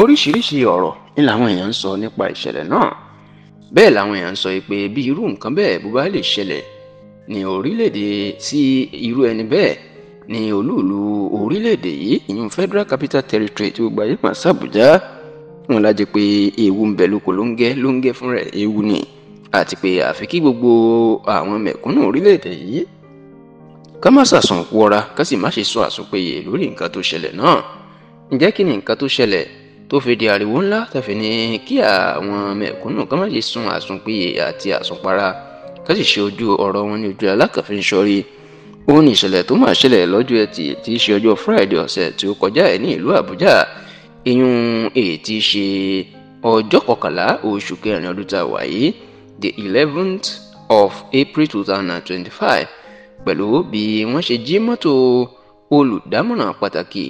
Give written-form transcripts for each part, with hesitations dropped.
Oríṣiríṣi ọ̀rọ̀ ni làwọn èèyàn ń sọ nípa ìṣẹ̀lẹ̀ náà. Bẹ́ẹ̀ làwọn èèyàn ń sọ pé bí irú nǹkan bẹ́ẹ̀ bó bá lè ṣẹlẹ̀ ní orílẹ̀-èdè sí irú ẹni bẹ́ẹ̀ ní olúùlú orílẹ̀-èdè yìí, ìyún Federal Capital Territory tí gbogbo ayé mọ̀ sí Àbújá, wọn lájẹ pé ewu ń bẹ lóko ló ń gẹ́ fún rẹ̀ ewu ni, àti pé àfi kí gbogbo àwọn mẹ̀kúnnù orílẹ̀-èdè yìí ká má ṣàsùn wọra ká sì má ṣe sọ àsùnpèyè lórí nǹkan tó ṣẹlẹ̀ náà. Ǹjẹ́ kí ni nǹkan tó ṣẹlẹ̀ tó fi di ariwo ńlá tàfi ní kí àwọn mẹ̀kúnnù ká má ṣe sun àsùnpìyè àti àsùnpara ká sì ṣe ojú ọ̀rọ̀ wọn ní ojú alákàfin sọrí? Ó ní ìṣẹ̀lẹ̀ tó máa ṣẹlẹ̀ lọ́jọ́ Ẹtì tí í ṣe ọjọ́ Friday ọ̀sẹ̀ tí ó kọjá ẹ̀ ní ìlú Àbújá, ìyún èyí tí í ṣe ọjọ́ 11 oṣù kẹrin ọdún tá a wà yìí, the 11th of April 2025, pẹ̀lú bí wọ́n ṣe jí mọ́tò olùdámọ̀ràn pàtàkì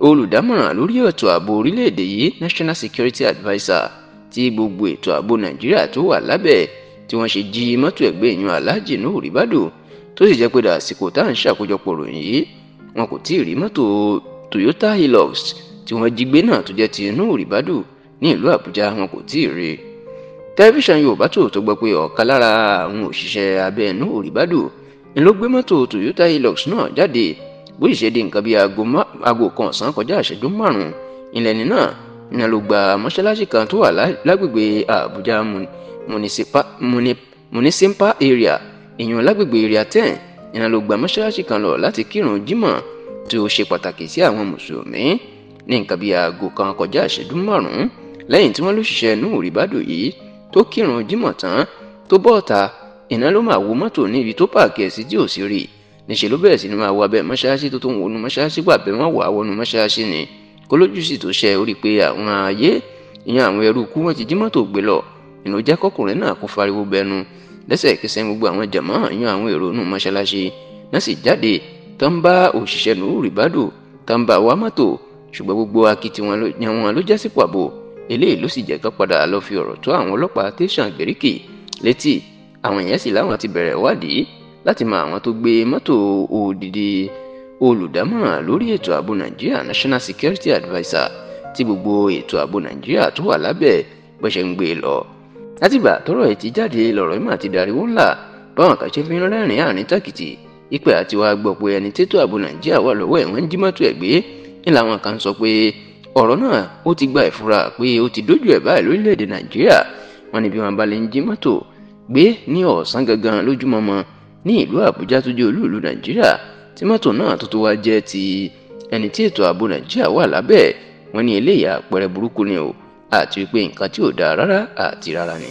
olùdámọ̀ràn lórí ètò ààbò orílẹ̀-èdè yìí, National Security Adviser tí gbogbo ètò ààbò Nàìjíríà tó wà lábẹ́, tí wọ́n ṣe jí mọ́tò ẹgbẹ́ ìyún Alhaji Nuhu Ribadu, tó sì jẹ́ pé dàsìkò tá à ń ṣàkójọpọ̀ ròyìn yìí wọn kò tí ì rí mọ́tò Toyota Hilux tí wọ́n jí gbé náà tó jẹ́ ti Nuhu Ribadu ní ìlú Àbújá, wọn kò tí ì rí. Tẹlifíṣàn Yorùbá Tòótọ́ gbọ́ pé ọ̀kan lára àwọn òṣìṣẹ́ abẹ́ Nuhu Ribadu ni ló gbé mọ́tò Toyota Hilux náà jáde. Bó ṣe di nǹkan bí aago kan ọ̀sán kọjá ìṣẹ́jú 5 ìlẹ́ni náà ní ló gba mọ́ṣáláṣí kan tó wà lágbègbè Àbújá municipal area, ìyún lágbègbè area 10, ní ló gba mọ́ṣáláṣí kan lọ láti kírun jímọ̀ tí ó ṣe pàtàkì sí àwọn mùsùlùmí. Ní nǹkan bí aago kan kọjá ìṣẹ́jú 5 lẹ́yìn tí wọ́n lóṣìṣẹ́ Nuhu Ribadu yìí tó kírun jímọ̀ tán tó bọ́ọ̀ta, iná ló máa wo mọ́tò ní ibi tó páàkì ẹ̀ sí tí ò sí rí. Níṣẹ́ ló bẹ̀rẹ̀ sí ni máa wọ abẹ́ mọ́ṣáláṣí tó ń wọnú mọ́ṣáláṣí gbà bẹ́ẹ̀ wọ́n wà á wọnú mọ́ṣáláṣí ni kó lójú sì tó ṣe orí pé àwọn ayé ìyẹn àwọn ẹrú kú wọ́n ti jí mọ́tò gbé lọ. Ìnú jẹ́ kọkùnrin náà kó fariwo bẹnu. Lẹ́sẹ̀kẹsẹ̀ gbogbo àwọn jàmáà ìyẹn àwọn èrò inú mọ́ṣáláṣí náà sì jáde tó ń bá òṣìṣẹ́ Nuhu Ribadu tó ń bá wá mọ́tò, ṣùgbọ́n gbogbo akitiyan wọn ló já sí pàbó. Eléyìí ló sì jẹ́ ká padà lọ fi ọ̀rọ̀ tó àwọn ọlọ́pàá tẹ̀sán Gẹ̀ríkì létí. Àwọn èèyàn sì láwọn ti bẹ̀rẹ̀ ìwádìí láti mọ àwọn tó gbé mọ́tò odidi olùdámọ̀ràn lórí ètò ààbò Nàìjíríà, National Security Adviser, tí gbogbo ètò ààbò Nàìjíríà tó wà lábẹ́ bó ṣe ń gbé lọ. Látìgbà tọ́rọ̀ ẹ̀ ti jáde lọ̀rọ̀ ìmọ̀ àti dàríwó ńlá báwọn kan ṣe fi ń rẹ́rìn àárín tàkìtì ìpè àti wàá gbọ́ pé ẹni tètò ààbò Nàìjíríà wà lọ́wọ́ ẹ̀ wọ́n ń jí mọ́tò ẹ̀ gbé. Ní làwọn kan sọ pé ọ̀rọ̀ náà ó ti gba ìfura pé ó ti dójú ẹ̀ báyìí lórílẹ̀‐èdè Nàìjíríà. Wọ́n ní bí wọ́n bá lè ń jí mọ́tò gbé ní ọ̀sán gangan lójúmọmọ ní ìlú Àbújá tó jẹ́ olúùlú Nàìjíríà, tí mọ́tò náà tó wá jẹ́ ti ẹni tí ètò ààbò Nàìjíríà wà lábẹ́, wọ́n ní eléyà àpẹẹrẹ burúkú ni o, àti pé nǹkan tí ò dáa rárá àti rárá ni.